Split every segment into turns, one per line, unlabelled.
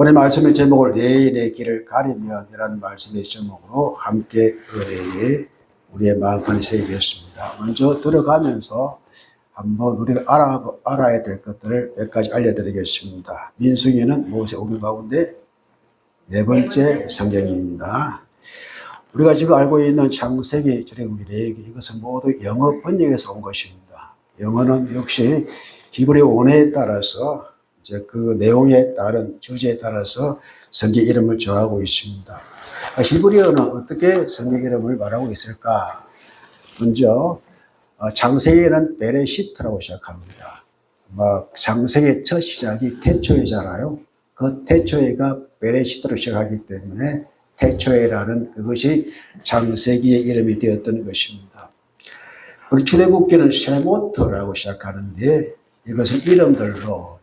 오늘 말씀의 제목을 레인의 길을 가리면이라는 말씀의 제목으로 함께 의뢰에 우리의 마음판에 새기겠습니다. 먼저 들어가면서 한번 우리가 알아야 될 것들을 몇 가지 알려드리겠습니다. 민수기는 모세 오경 가운데 네 번째 성경입니다. 우리가 지금 알고 있는 창세기, 출애굽기, 레위기 이것은 모두 영어 번역에서 온 것입니다. 영어는 역시 히브리 원어에 따라서 이제 그 내용에 따른 주제에 따라서 성경 이름을 정하고 있습니다. 히브리어는 어떻게 성경 이름을 말하고 있을까? 먼저 창세기는 베레시트라고 시작합니다. 창세기의 첫 시작이 태초이잖아요. 그 태초에가 베레시트로 시작하기 때문에 태초에라는 그것이 창세기의 이름이 되었던 것입니다. 우리 출애굽기는 쉐모트라고 시작하는데 이것은 이름들로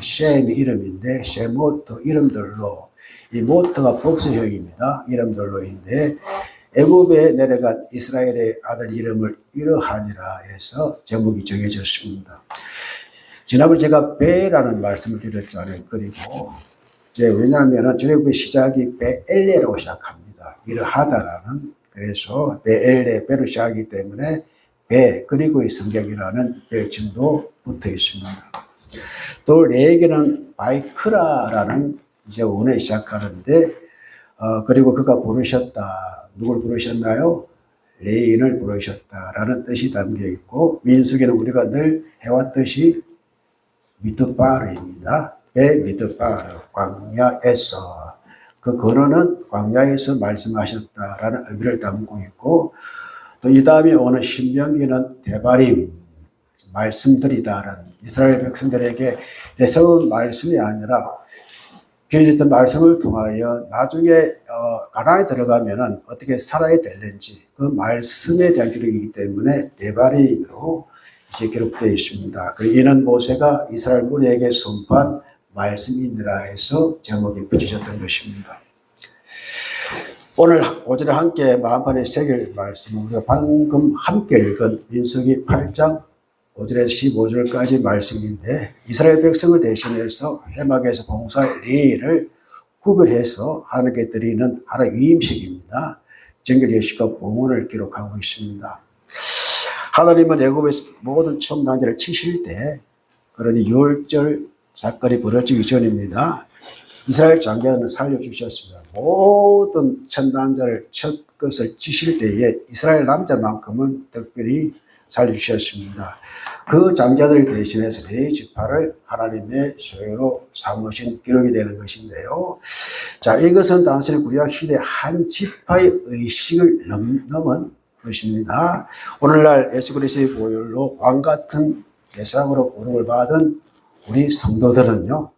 셈이 이름인데 쉐모트 이름들로 이 모트가 복수형입니다. 이름들로인데 애굽에 내려간 이스라엘의 아들 이름을 이러하니라 해서 제목이 정해졌습니다. 지난번에 제가 베라는 말씀을 드렸잖아요. 그리고 이제 왜냐하면 출애굽의 시작이 베엘레라고 시작합니다. 이러하다라는 그래서 베엘레 베로 시작하기 때문에 베 그리고의 성경이라는 별칭도 붙어 있습니다. 또 레위기는 바이크라라는 이제 원에 시작하는데 그리고 그가 부르셨다. 누굴 부르셨나요? 레인을 부르셨다라는 뜻이 담겨 있고 민수기는 우리가 늘 해왔듯이 미드바르입니다. 미드바르 광야에서 그 근원은 광야에서 말씀하셨다라는 의미를 담고 있고 또 이 다음에 오는 신명기는 데바림 말씀들이다라는 이스라엘 백성들에게 대세운 말씀이 아니라 비어졌던 말씀을 통하여 나중에 가나안에 들어가면은 어떻게 살아야 되는지 그 말씀에 대한 기록이기 때문에 데바림으로 이제 기록되어 있습니다. 이는 모세가 이스라엘 무리에게 선포한 말씀이니라 해서 제목이 붙여졌던 것입니다. 오늘 오전에 함께 마음판에 새길 말씀은 우리가 방금 함께 읽은 민수기 8장 5절에서 15절까지 말씀인데 이스라엘 백성을 대신해서 회막에서 봉사할 레위를 구별해서 하나님께 드리는 하나의 위임식입니다. 정결 예식과 봉헌을 기록하고 있습니다. 하나님은 애굽에서 모든 첨단지를 치실 때 그러니 유월절 사건이 벌어지기 전입니다. 이스라엘 장자는 살려주셨습니다. 모든 천단자를 첫 것을 치실 때에 이스라엘 남자만큼은 특별히 살려주셨습니다. 그 장자들 대신해서 네 지파를 하나님의 소유로 삼으신 기록이 되는 것인데요. 자, 이것은 단순히 구약 시대 한 지파의 의식을 넘은 것입니다. 오늘날 예수 그리스도의 보혈로 왕 같은 대상으로 부름을 받은 우리 성도들은요,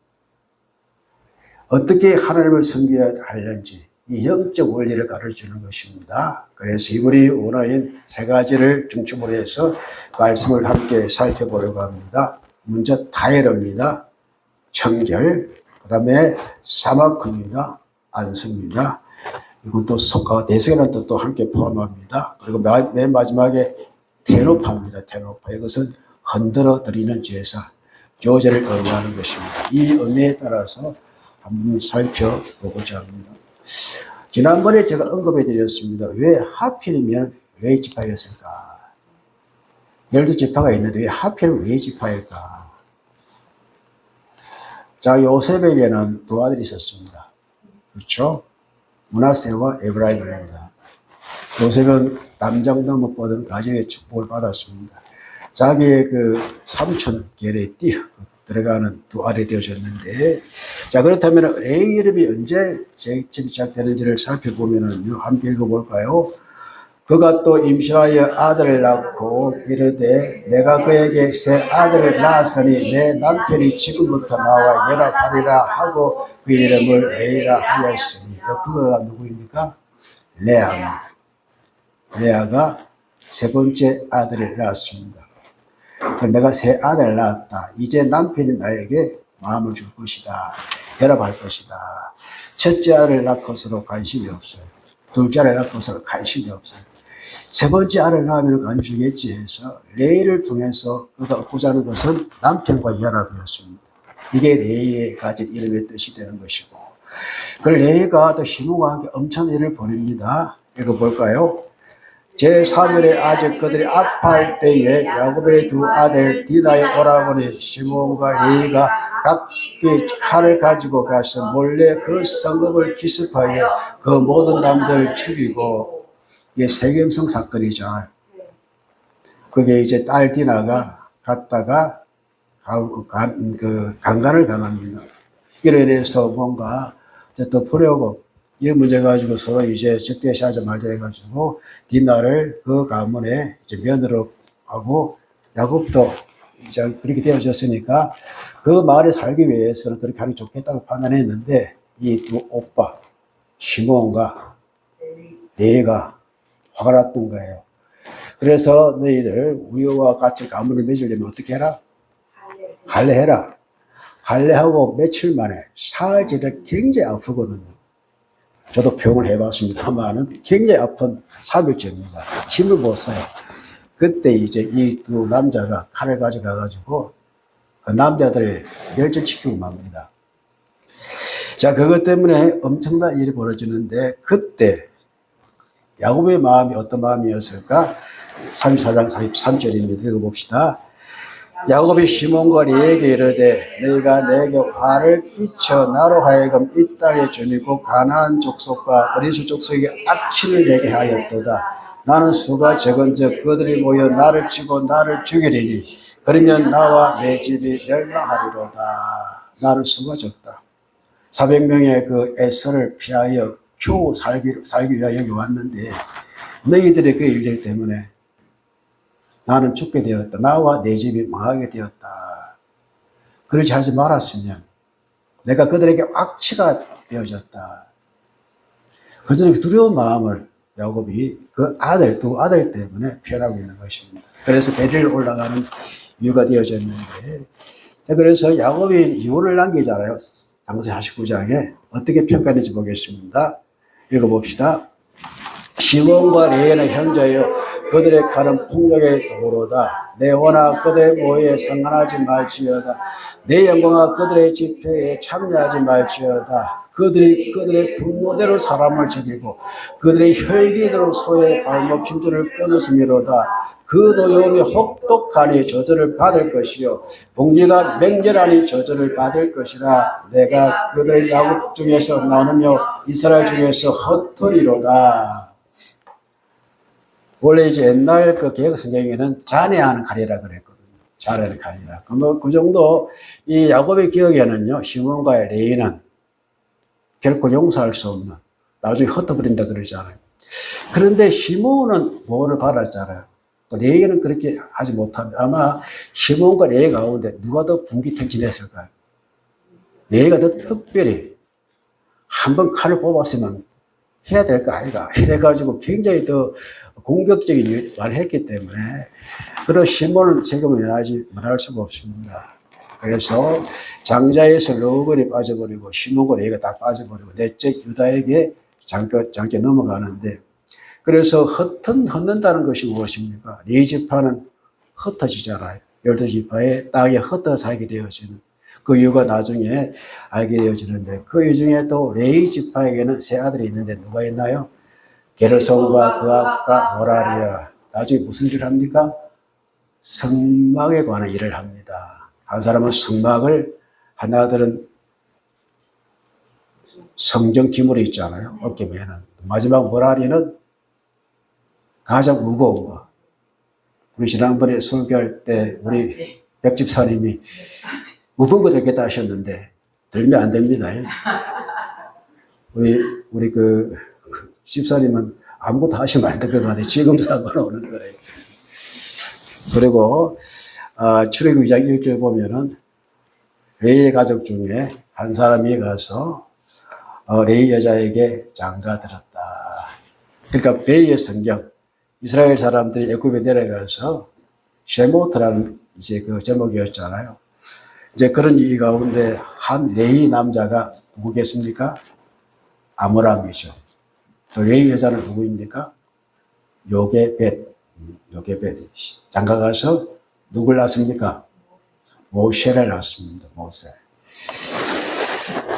어떻게 하나님을 섬겨야 하는지 이 영적 원리를 가르쳐주는 것입니다. 그래서 히브리 원어인 세 가지를 중심으로 해서 말씀을 함께 살펴보려고 합니다. 먼저 타에르입니다. 청결, 그 다음에 사마크입니다. 안수입니다. 이것도 대속이라는 뜻도 함께 포함합니다. 그리고 맨 마지막에 테노파입니다. 테노파. 이것은 흔들어 드리는 제사, 조제를 의미하는 것입니다. 이 의미에 따라서 한번 살펴보고자 합니다. 지난번에 제가 언급해 드렸습니다. 왜 하필이면 왜 지파였을까? 12지파가 있는데 왜 하필 왜 지파일까? 자, 요셉에게는 두 아들이 있었습니다. 그렇죠? 므낫세와 에브라임입니다. 요셉은 남장 넘어 뻗은 가정의 축복을 받았습니다. 자기의 그 삼촌 계례에 들어가는 두 아들이 되어졌는데, 자, 그렇다면 레위 이름이 언제 시작되는지를 살펴보면은요, 함께 읽어볼까요? 그가 또 임신하여 아들을 낳고 이르되 내가 그에게 새 아들을 낳았으니 내 남편이 지금부터 나와 연합하리라 하고 그 이름을 레이라 하였으니 그가 누구입니까? 레아입니다. 레아가 세 번째 아들을 낳았습니다. 내가 새 아들을 낳았다. 이제 남편이 나에게 마음을 줄 것이다. 연합할 것이다. 첫째 아들을 낳고서도 관심이 없어요. 둘째 아들을 낳고서도 관심이 없어요. 세 번째 아들을 낳으면 관심이 주겠지 해서 레이를 통해서 그가 얻고자 하는 것은 남편과 연합이었습니다. 이게 레이의 가진 이름의 뜻이 되는 것이고, 그 레이가 또 시므온과 함께 엄청난 일을 벌입니다. 읽어볼까요? 제3일에 아직 그들이 아파할 때에 야곱의 두 아들 디나의 오라버니 시므온과 레이가 각기 칼을 가지고 가서 몰래 그 성읍을 기습하여 그 모든 남들을 죽이고, 이게 세겜성 사건이죠. 그게 이제 딸 디나가 갔다가 강간을 당합니다. 이로 인해서 뭔가 더 보려고 이 문제 가지고서 이제 적대시하자 말자 해가지고 디나를 그 가문에 이제 며느리로 하고, 야곱도 이제 그렇게 되어졌으니까 그 마을에 살기 위해서는 그렇게 하는 게 좋겠다고 판단했는데, 이 두 오빠 시므온과 레이가 화가 났던 거예요. 그래서 너희들 우리와 같이 가문을 맺으려면 어떻게 해라? 할례해라. 할례하고 며칠 만에 사흘째를 굉장히 아프거든요. 저도 병을 해봤습니다만은 굉장히 아픈 3일째입니다. 힘을 못 써요. 그때 이제 이 두 남자가 칼을 가져가가지고 그 남자들을 멸절시키고 맙니다. 자, 그것 때문에 엄청난 일이 벌어지는데, 그때 야곱의 마음이 어떤 마음이었을까? 34장 43절입니다. 읽어봅시다. 야곱이 시몬과 레에게 이르되 너희가 내게 화를 끼쳐 나로 하여금 이 땅의 주민국 가나안 족속과 그리스 족속에게 악취를 내게 하였도다. 나는 수가 적은즉 그들이 모여 나를 치고 나를 죽이리니 그러면 나와 내 집이 멸망하리로다. 나는 수가 적다. 400명의 그 에서를 피하여 겨우 살기 위하여 여기 왔는데, 너희들의 그 일들 때문에 나는 죽게 되었다. 나와 내 집이 망하게 되었다. 그렇지 하지 말았으면 내가 그들에게 악취가 되어졌다. 그저는 두려운 마음을 야곱이 그 두 아들 때문에 표현하고 있는 것입니다. 그래서 베델 올라가는 이유가 되어졌는데, 그래서 야곱이 유언을 남기잖아요. 장세기 49장에 어떻게 평가하는지 보겠습니다. 읽어봅시다. 시몬과 레이는 형제여 그들의 칼은 폭력의 도로다. 내 원하 그들의 모의에 상관하지 말지어다. 내 영광아 그들의 집회에 참여하지 말지어다. 그들이 그들의 분노대로 사람을 죽이고 그들의 혈기대로 소의 발목 힘줄을 끊었음이로다. 그 노여움이 혹독하니 저주를 받을 것이요 복리가 맹렬하니 저주를 받을 것이라. 내가 그들 야곱 중에서 나누며 이스라엘 중에서 흩으리로다. 원래 이제 옛날 그 개혁 성경에는 잔해하는 칼이라 그랬거든요. 잔해하는 칼이라. 그 정도 이 야곱의 기억에는요, 시몬과 레이는 결코 용서할 수 없는, 나중에 흩어버린다 그러잖아요. 그런데 시몬은 보호를 받았잖아요. 레이는 그렇게 하지 못합니다. 아마 시몬과 레이 가운데 누가 더 분기탱진했을까요? 레이가 더 특별히 한번 칼을 뽑았으면 해야 될 거 아이가 이래가지고 굉장히 더 공격적인 말을 했기 때문에 그런 시몬은 책임을 면할 수가 없습니다. 그래서 장자에서 러글이 빠져버리고 시몬과 레이가 다 빠져버리고 넷째 유다에게 장께 넘어가는데, 그래서 흩는다는 것이 무엇입니까? 레이 지파는 흩어지잖아요. 12지파의 땅에 흩어 살게 되어지는 그 이유가 나중에 알게 되어지는데, 그 이중에 또 레이 지파에게는 세 아들이 있는데 누가 있나요? 게르손과 그압과 모라리아. 나중에 무슨 일을 합니까? 성막에 관한 일을 합니다. 한 사람은 성막을, 한 아들은 성전 기물이 있잖아요. 어깨면은. 마지막 모라리는 가장 무거운 거. 우리 지난번에 설교할 때 우리 백집사님이 무거운 거 들겠다 하셨는데 들면 안 됩니다. 우리 그 집사님은 아무것도 하시면 안 될 것 같아요. 지금도 상관없는 거래요. 그리고 출애굽 2장 1절 보면은 레이의 가족 중에 한 사람이 가서 레이 여자에게 장가들었다. 그러니까 베이의 성경, 이스라엘 사람들이 애굽에 내려가서 쉐모트라는 이제 그 제목이었잖아요. 이제 그런 이 가운데 한 레이 남자가 누구겠습니까? 아므람이죠. 또 레이 여자는 누구입니까? 요게벳. 장가 가서 누굴 낳습니까? 모세를 낳습니다. 모세.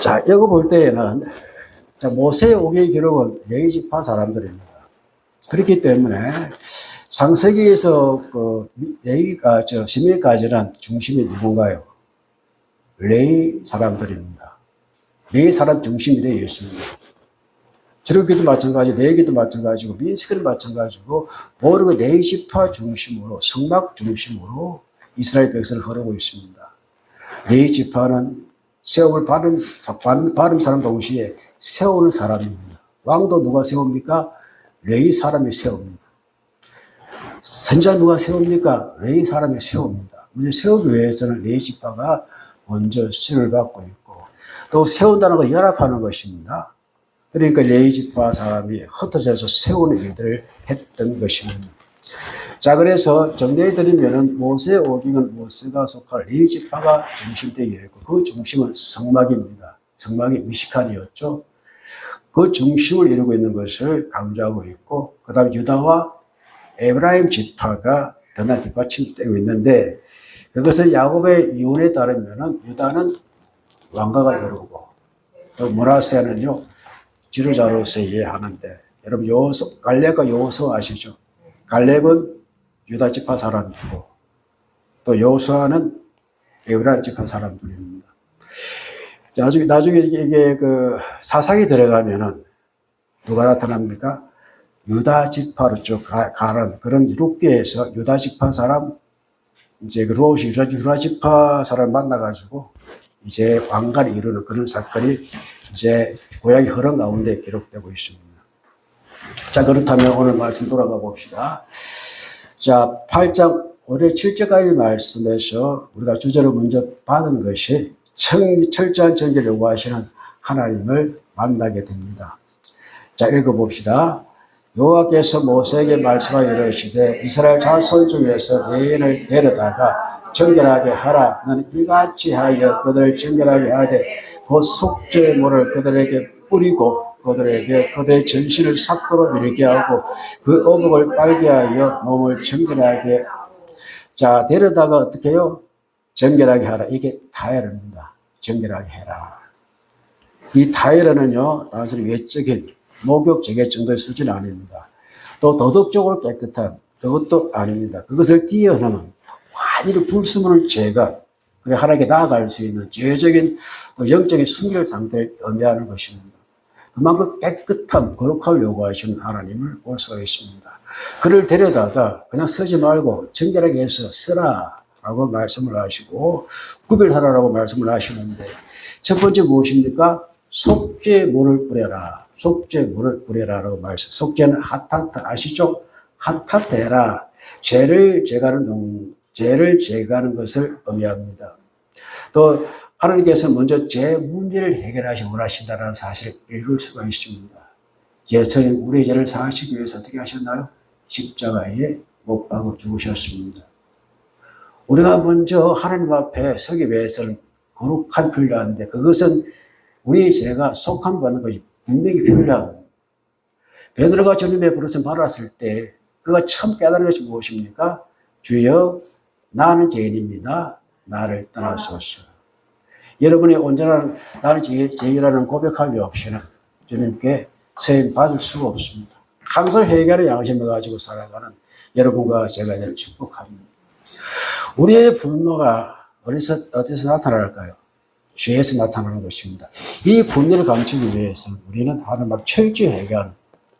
자, 이거 볼 때에는, 자, 모세의 오기의 기록은 레위지파 사람들입니다. 그렇기 때문에 창세기에서 레위가 시므이까지는 중심이 누군가요? 레위 사람들입니다. 레위 사람 중심이 되어 있습니다. 출애굽기도 마찬가지고 레위기도 마찬가지고 민수기도 마찬가지고 모든 레위지파 중심으로 성막 중심으로 이스라엘 백성을 흐르고 있습니다. 레위지파는 세움을 받은 사람 동시에 세우는 사람입니다. 왕도 누가 세웁니까? 레위 사람이 세웁니다. 선자 누가 세웁니까? 레위 사람이 세웁니다. 먼저 세우기 위해서는 레위 지파가 먼저 시를 받고 있고 또 세운다는 거 연합하는 것입니다. 그러니까 레위 지파 사람이 흩어져서 세우는 일들을 했던 것입니다. 자, 그래서 정리해 드리면은 모세의 오기는 모세가 속할 레위 지파가 중심되어 있고 그 중심은 성막입니다. 성막이 미시칸이었죠. 그 중심을 이루고 있는 것을 강조하고 있고 그 다음에 유다와 에브라임 지파가 더날 뒷받침되고 있는데 그것은 야곱의 이혼에 따르면은 유다는 왕가가 이루고 또 므낫세는요 지도자로서 이해하는데 여러분 갈렙과 여호수아 아시죠? 갈렙은 유다 지파 사람이고 또 여호수아는 에브라임 지파 사람들입니다. 나중에 이게 사상이 들어가면은 누가 나타납니까? 유다 지파로 쭉 가는 그런 룻기에서 유다 지파 사람, 이제 롯이 유다 지파 사람 만나가지고 이제 왕관을 이루는 그런 사건이 이제 고향의 흐름 가운데 기록되고 있습니다. 자, 그렇다면 오늘 말씀 돌아가 봅시다. 자, 8장 5절 7절까지 말씀에서 우리가 주제로 먼저 받은 것이 철저한 정죄를 요구하시는 하나님을 만나게 됩니다. 자, 읽어봅시다. 여호와께서 모세에게 말씀하여 이르시되 이스라엘 자손 중에서 레위인을 데려다가 정결하게 하라. 너는 이같이 하여 그들을 정결하게 하되 그 속죄물을 그들에게 뿌리고 그들의 전신을 삭도로 밀게 하고 그 어복을 빨게 하여 몸을 정결하게 자 데려다가 어떻게 해요? 정결하게 하라. 이게 다이어입니다. 정결하게 해라. 이 다이어는요 단순히 외적인 목욕 제개 정도의 수준이 아닙니다. 또 도덕적으로 깨끗한 그것도 아닙니다. 그것을 뛰어넘은 완전히 불순물을 제거 그래 하나님께 나아갈 수 있는 죄적인 또 영적인 순결 상태를 의미하는 것입니다. 그만큼 깨끗함, 거룩함을 요구하시는 하나님을 볼 수가 있습니다. 그를 데려다가 그냥 쓰지 말고 정결하게 해서 쓰라 라고 말씀을 하시고 구별하라고 말씀을 하시는데 첫 번째 무엇입니까? 속죄물을 뿌려라. 속죄물을 뿌려라라고 말씀. 속죄는 하타타 아시죠? 하타테라. 죄를 제거하는 것을 의미합니다. 또 하나님께서 먼저 죄 문제를 해결하시기 원하신다는 사실을 읽을 수가 있습니다. 예수님 우리의 죄를 사하시기 위해서 어떻게 하셨나요? 십자가에 못 박아 죽으셨습니다. 우리가 먼저 하나님 앞에 서기 위해서는 거룩한 필요한데 그것은 우리의 죄가 속함 받는 것이 분명히 필요합니다. 베드로가 주님의 버릇을 말았을 때 그가 처음 깨달은 것이 무엇입니까? 주여 나는 죄인입니다. 나를 떠나소서. 여러분이 온전한 나는 죄인이라는 고백함이 없이는 주님께 세임 받을 수가 없습니다. 항상 회개하는 양심을 가지고 살아가는 여러분과 제가 늘 축복합니다. 우리의 분노가 어디서 나타날까요? 죄에서 나타나는 것입니다. 이 분노를 감추기 위해서는 우리는 하나님 앞 철저히 회개하는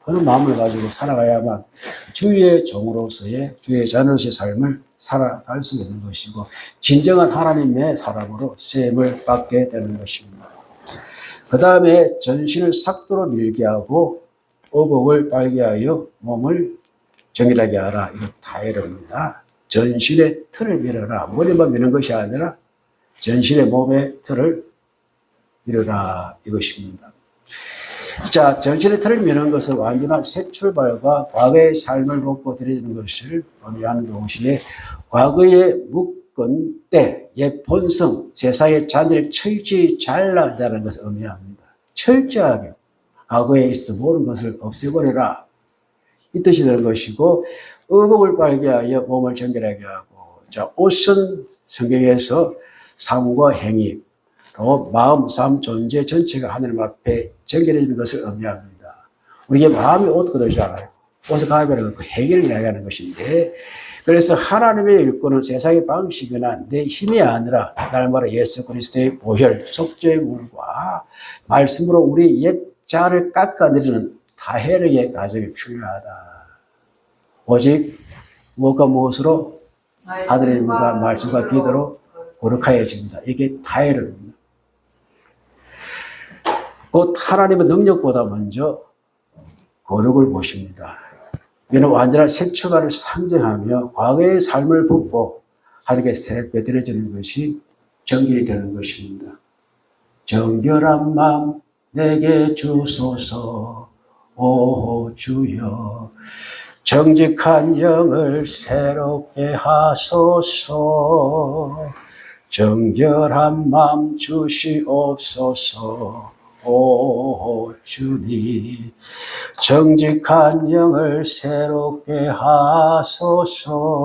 그런 마음을 가지고 살아가야만 주의 종으로서의 주의 자녀로서의 삶을 살아갈 수 있는 것이고 진정한 하나님의 사람으로 쓰임을 받게 되는 것입니다. 그 다음에 전신을 삭도로 밀게 하고 어복을 빨게 하여 몸을 정결하게 하라. 이거 다이어입니다. 전신의 틀을 밀어라. 머리만 미는 것이 아니라 전신의 몸의 틀을 밀어라. 이것입니다. 자, 전신의 틀을 미는 것은 완전한 새 출발과 과거의 삶을 벗고 들여지는 것을 의미하는 동시에 과거의 묶은 때, 옛 본성, 세상의 잔재를 철저히 잘라내는 것을 의미합니다. 철저하게 과거에 있었던 모든 것을 없애버려라. 이 뜻이 되는 것이고 의복을 빨게 하여 몸을 정결하게 하고 자, 옷은 성경에서 삶과 행위 또 마음, 삶, 존재 전체가 하나님 앞에 정결해지는 것을 의미합니다. 우리에게 마음이 옷 그러잖아요. 옷을 가벼라는 그 해결을 이야기하는 것인데, 그래서 하나님의 일꾼은 세상의 방식이나 내 힘이 아니라 날마다 예수 그리스도의 보혈, 속죄의 물과 말씀으로 우리 옛 자를 깎아내리는 다해력의 과정이 필요하다. 오직 무엇과 무엇으로? 하나님과 말씀과 기도로 거룩하여집니다. 이게 다해력입니다. 곧 하나님의 능력보다 먼저 거룩을 보십니다. 이는 완전한 새 출발을 상징하며 과거의 삶을 벗고 하나님께 새롭게 드려지는 것이 정결이 되는 것입니다. 정결한 마음 내게 주소서 오 주여, 정직한 영을 새롭게 하소서, 정결한 마음 주시옵소서 오 주님, 정직한 영을 새롭게 하소서.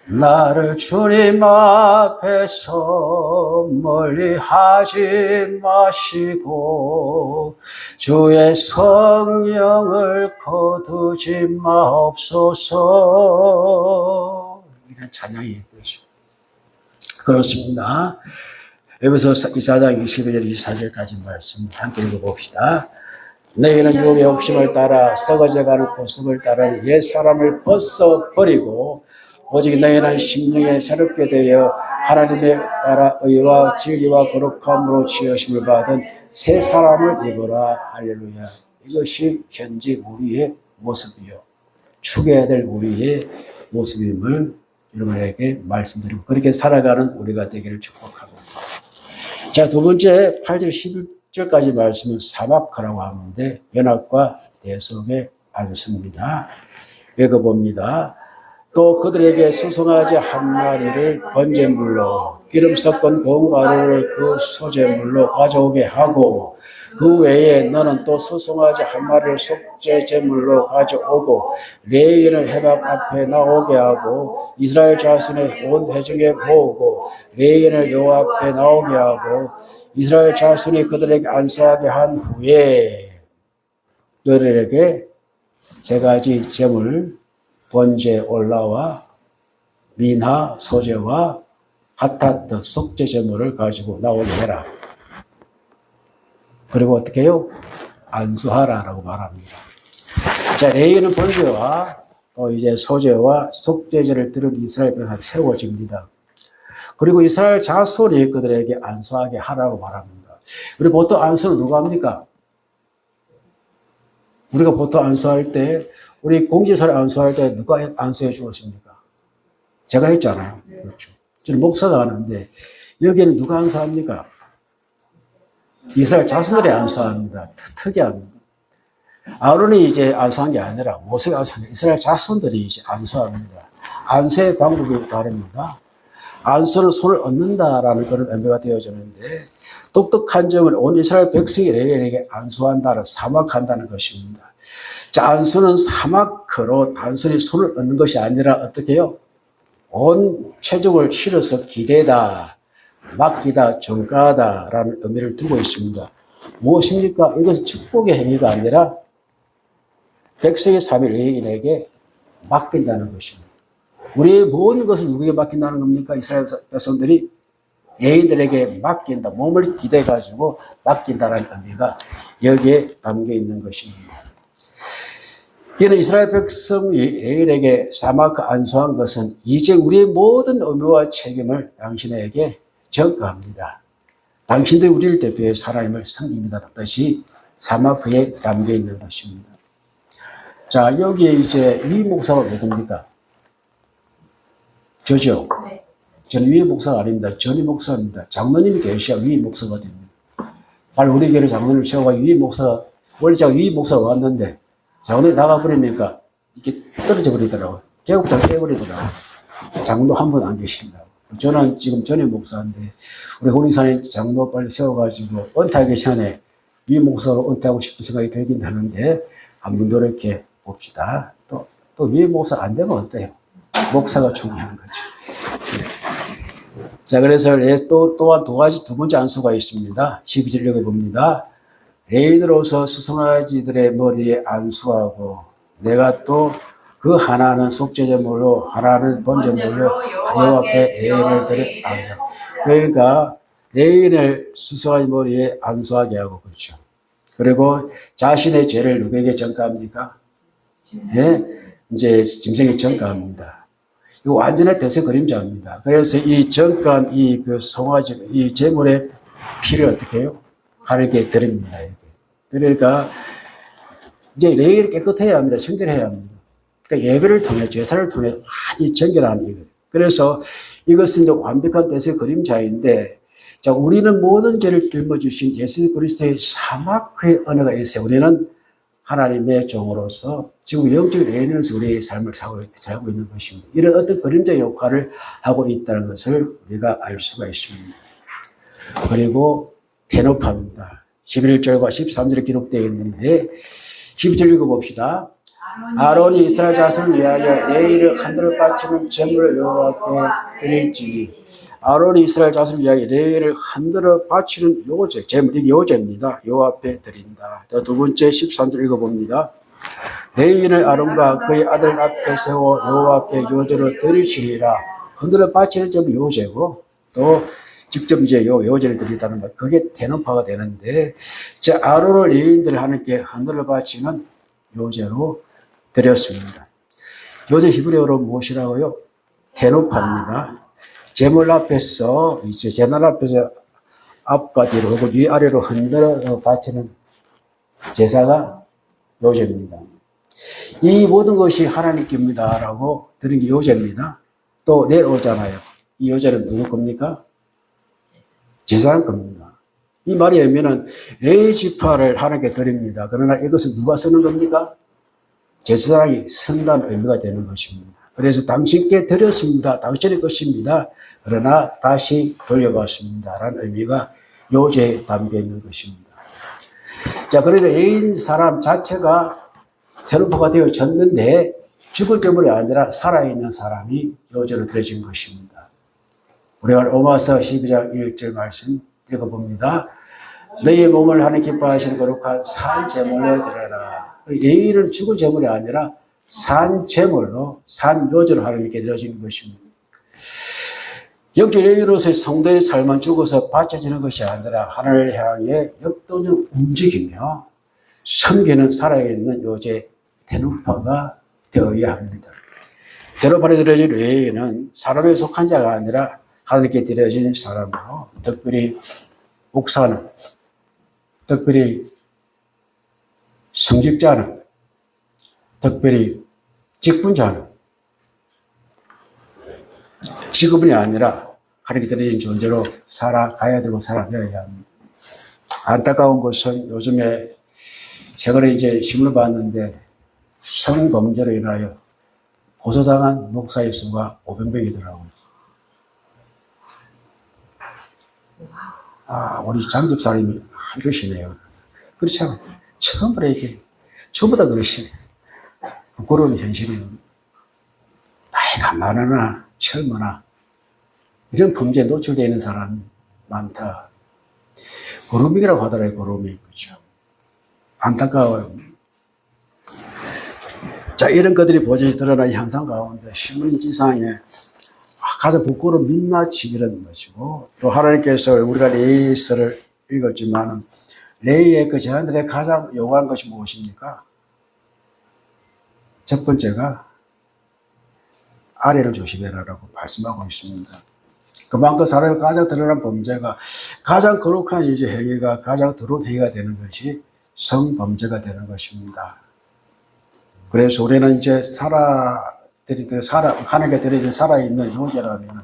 나를 주님 앞에서 멀리 하지 마시고 주의 성령을 거두지 마옵소서. 이런 찬양이 있듯이 그렇습니다. 여기서 2장 22절 24절까지 말씀 함께 읽어봅시다. 너희는 육의 욕심을 따라 썩어져가는 고습을 따라 옛사람을 벗어버리고 오직 너희는 심령에 새롭게 되어 하나님에 따라 의와 진리와 거룩함으로 지으심을 받은 새 사람을 입어라. 할렐루야. 이것이 현재 우리의 모습이요, 추구해야 될 우리의 모습임을 여러분에게 말씀드리고 그렇게 살아가는 우리가 되기를 축복합니다. 자, 두 번째 8절 11절까지 말씀은 사막하라고 하는데 연합과 대속의 안수입니다. 읽어봅니다. 또 그들에게 수송아지 한 마리를 번제물로 기름 섞은 고운 가루를 그 소제물로 가져오게 하고 그 외에 너는 또 수송아지 한 마리를 속죄제물로 가져오고 레위인을 해막 앞에 나오게 하고 이스라엘 자손의 온 회중에 모으고 레위인을 여호와 앞에 나오게 하고 이스라엘 자손이 그들에게 안수하게 한 후에 너희에게 세 가지 제물 번제 올라와 민하 소제와 하타트 속죄 제물을 가지고 나오게 해라. 그리고 어떻게 해요? 안수하라라고 말합니다. 자, 레위인은 번제와 또 이제 소제와 속죄제를 들은 이스라엘 백성이 세워집니다. 그리고 이스라엘 자손이 그들에게 안수하게 하라고 말합니다. 우리 보통 안수는 누가 합니까? 우리가 보통 안수할 때, 우리 공지사를 안수할 때 누가 안수해 주었습니까? 제가 했잖아요. 그렇죠. 저는 목사가 하는데, 여기는 누가 안수합니까? 이스라엘 자손들이 안수합니다. 특이합니다. 아론이 이제 안수한 게 아니라 모세가 안수한 게 이스라엘 자손들이 이제 안수합니다. 안수의 방법이 다릅니다. 안수는 손을 얻는다라는 그런 의미가 되어지는데 독특한 점은 온 이스라엘 백성이 레위인에게 안수한다는 사막한다는 것입니다. 자, 안수는 사막으로 단순히 손을 얻는 것이 아니라 어떻게 해요? 온 체중을 실어서 기대다, 맡기다, 전가하다라는 의미를 두고 있습니다. 무엇입니까? 이것은 축복의 행위가 아니라 백성의 삶을 레위인에게 맡긴다는 것입니다. 우리의 모든 것을 누구에게 맡긴다는 겁니까? 이스라엘 백성들이 레위인들에게 맡긴다, 몸을 기대가지고 맡긴다는 의미가 여기에 담겨 있는 것입니다. 이는 이스라엘 백성이 레위인에게 사막 안수한 것은 이제 우리의 모든 의무와 책임을 당신에게 전가합니다. 당신들이 우리를 대표해 하나님을 섬깁니다. 뜻이 사막에 담겨 있는 것입니다. 자, 여기에 이제 위 목사가 누굽니까? 저죠? 네. 저는 위 목사가 아닙니다. 전위 목사입니다. 장로님이 계셔야 위 목사가 됩니다. 바로 우리 교회 장로님 세워가 위 목사가, 원래 제가 위 목사가 왔는데 장로님이 나가버리니까 이렇게 떨어져 버리더라고요. 개국장 빼버리더라고요. 장로 한 분 안 계신다고. 저는 지금 전위 목사인데 우리 홍익산에 장로 빨리 세워가지고 은퇴하기 전에 위 목사로 은퇴하고 싶은 생각이 들긴 하는데 한번 노력해 봅시다. 또 위 목사 안 되면 어때요? 목사가 중요한 거죠. 자, 그래서 또한 두 번째 안수가 있습니다. 12절 읽어봅니다. 레인으로서 수송아지들의 머리에 안수하고 내가 또 그 하나는 속죄제물로 하나는 번제물로 여호와께 예를 드려 안수. 그러니까 레인을 수송아지 머리에 안수하게 하고 그렇죠. 그리고 자신의 죄를 누구에게 전가합니까? 예? 이제 짐승에 전가합니다. 이거 완전히 대세 그림자입니다. 그래서 이 전가한 그 송아지, 이 제물의 피를 어떻게 해요? 하나님께 드립니다. 이렇게. 그러니까 이제 레이를 깨끗해야 합니다. 청결해야 합니다. 그러니까 예배를 통해 제사를 통해 아주 정결한 이거. 그래서 이것은 이제 완벽한 대세 그림자인데, 자, 우리는 모든 죄를 짊어지신 예수 그리스도의 사막의 은혜가 있어요. 우리는 하나님의 종으로서 지금 영적 레인으로서 우리의 삶을 살고 있는 것입니다. 이런 어떤 그림자 역할을 하고 있다는 것을 우리가 알 수가 있습니다. 그리고 대노파입니다. 11절과 13절에 기록되어 있는데 12절 읽어봅시다. 아론이 이스라엘 자손을 위하여 레이를 한들을 바치는 제물을 여호와께 드릴지니. 아론이 이스라엘 자손을 위하여 레이를 한들어 바치는 요제, 제물, 이게 요제입니다. 여호와 앞에 드린다. 자, 두 번째 13절 읽어봅니다. 레이인을 아론과 그의 아들 앞에 세워 여호와께 요제로 드리시리라. 흔들어 바치는 제물 요제고, 또 직접 이제 요제를 드린다는 것, 그게 대노파가 되는데, 자, 아론을 레이인들을 하나님께 흔들어 바치는 요제로 드렸습니다. 요제 히브리어로 무엇이라고요? 대노파입니다. 제물 앞에서, 이제 제날 앞에서 앞과 뒤로 하고 위아래로 흔들어 바치는 제사가 요제입니다. 이 모든 것이 하나님께입니다라고 드린 게 요제입니다. 또 내일 오잖아요. 이 요제는 누구 겁니까? 제사장 겁니다. 이 말이 의미는 레위 지파를 하나님께 드립니다. 그러나 이것은 누가 쓰는 겁니까? 제사장이 쓴다는 의미가 되는 것입니다. 그래서 당신께 드렸습니다. 당신의 것입니다. 그러나 다시 돌려받습니다. 라는 의미가 요제에 담겨 있는 것입니다. 자, 그러나 레인 사람 자체가 대노파가 되어졌는데 죽을 때문이 아니라 살아있는 사람이 요제로 드려진 것입니다. 우리가 로마서 12장 1절 말씀 읽어봅니다. 너희의 몸을 하나님 기뻐하시는 거룩한 산 제물로 드려라. 레인은 죽은 제물이 아니라 산 제물로, 산 요제로 하나님께 드려진 것입니다. 영적 레인으로서의 성도의 삶은 죽어서 바쳐지는 것이 아니라 하나님을 향해 역동적 움직이며 섬기는 살아있는 요제 대노파가 되어야 합니다. 대노파에 드려진 레인은 사람에 속한 자가 아니라 하나님께 드려진 사람으로, 특별히 목사는, 특별히 성직자는, 특별히 직분자는 직업이 아니라 하나님께 드려진 존재로 살아가야 되고 살아내야 합니다. 안타까운 것은 요즘에 최근에 이제 신문을 봤는데 성범죄로 인하여 고소당한 목사의 수가 500명이더라고요. 아, 우리 장집사님이 이러시네요. 그렇지 않아요? 처음부터 그러시네. 부끄러운 현실이에요. 나이가 많으나 젊으나 이런 범죄에 노출되어 있는 사람이 많다. 고루믹이라고 하더라고요. 고루믹. 그렇죠. 안타까워요. 자, 이런 것들이 보전이 드러난 현상 가운데 신문지상에 가장 부끄러운 민낯이 이런 것이고, 또 하나님께서 우리가 레이서를 읽었지만 레이의 그 제자들의 가장 요구한 것이 무엇입니까? 첫 번째가 아래를 조심해라라고 말씀하고 있습니다. 그만큼 사람의 가장 드러난 범죄가, 가장 거룩한 이제 행위가, 가장 더러운 행위가 되는 것이 성범죄가 되는 것입니다. 그래서 우리는 이제 하나님께 드려진 살아있는 요제라면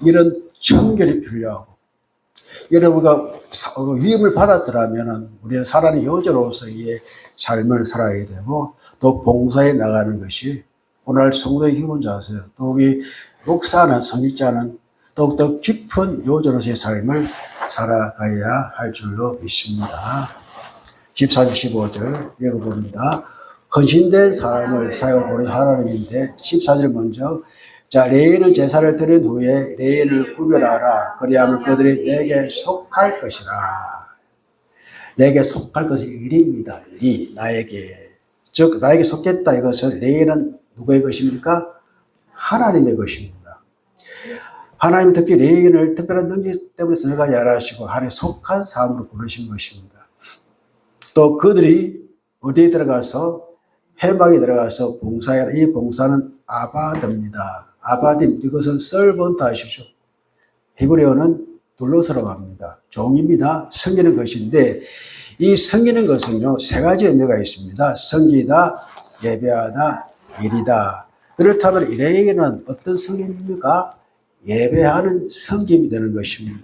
이런 청결이 필요하고, 여러분가 위임을 받았더라면 우리는 살아있는 요제로서의 삶을 살아야 되고, 또 봉사해 나가는 것이 오늘 성도의 기본 자세요. 또 우리 목사는, 성직자는 더욱더 깊은 요제로서의 삶을 살아가야 할 줄로 믿습니다. 14절 15절 읽어봅니다. 헌신된 사람을 사용하는 하나님인데 14절 먼저 자, 레위는 제사를 드린 후에 레위인을 구별하라. 그리하면 그들이 내게 속할 것이라. 내게 속할 것은 일입니다. 나에게. 즉, 나에게 속겠다. 이것은 레위는 누구의 것입니까? 하나님의 것입니다. 하나님은 특히 레위인을 특별한 능력 때문에 선택하지 않으시고 하나님에 속한 사람으로 부르신 것입니다. 또 그들이 어디에 들어가서 회막에 들어가서 봉사해라. 이 봉사는 아바드입니다. 아바dim, 이것은 servant 하시죠. 히브리어는 둘러서라고 합니다. 종입니다. 섬기는 것인데 이 섬기는 것은요, 세 가지 의미가 있습니다. 섬기다, 예배하다, 일이다. 그렇다면 이레에게는 어떤 섬김입니까? 예배하는 섬김이 되는 것입니다.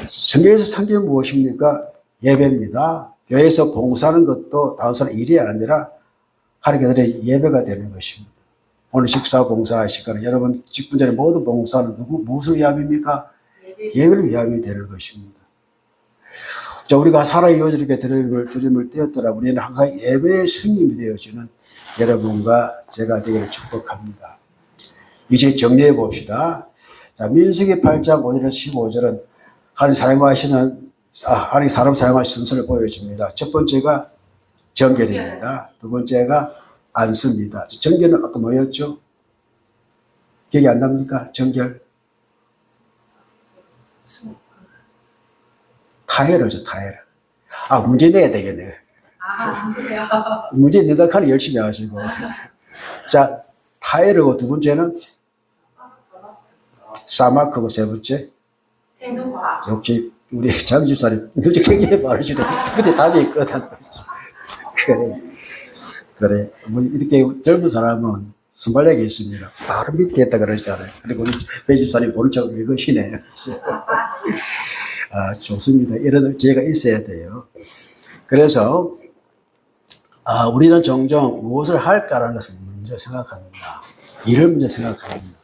성경에서 섬김은 무엇입니까? 예배입니다. 교회에서 봉사하는 것도 단순한 일이 아니라 하나님께 예배가 되는 것입니다. 오늘 식사 봉사하실 거는 여러분 직분전에 모든 봉사는 무엇을 위함입니까? 예배를 위함이 되는 것입니다. 자, 우리가 살아이어 이렇게 드림을 떼었더라. 우리는 항상 예배의 승님이 되어지는 여러분과 제가 되기를 축복합니다. 이제 정리해 봅시다. 자, 민수기 8장 5절에서 15절은 하나님 사람 사용하신 순서를 보여줍니다. 첫 번째가 정결입니다. 두 번째가 안수입니다. 정결은 아까 뭐였죠? 기억이 안 납니까? 정결. 타협을죠, 타협. 문제 내야 되겠네요.
그래요?
문제 내다 카는 열심히 하시고. 자, 타협이고 두 번째는 사마크고 세 번째
태누화.
역시 우리 장집사님 도저히 굉장히 많으시죠. 그때 답이 있거든. 그래. 뭐 이렇게 젊은 사람은 순발력이 있습니다. 바로 밑에 했다 그러잖아요. 그리고 우리 배집사님 보는 척 읽으시네요. 좋습니다. 이런 지혜가 있어야 돼요. 그래서 우리는 종종 무엇을 할까라는 것을 먼저 생각합니다. 일을 먼저 생각합니다.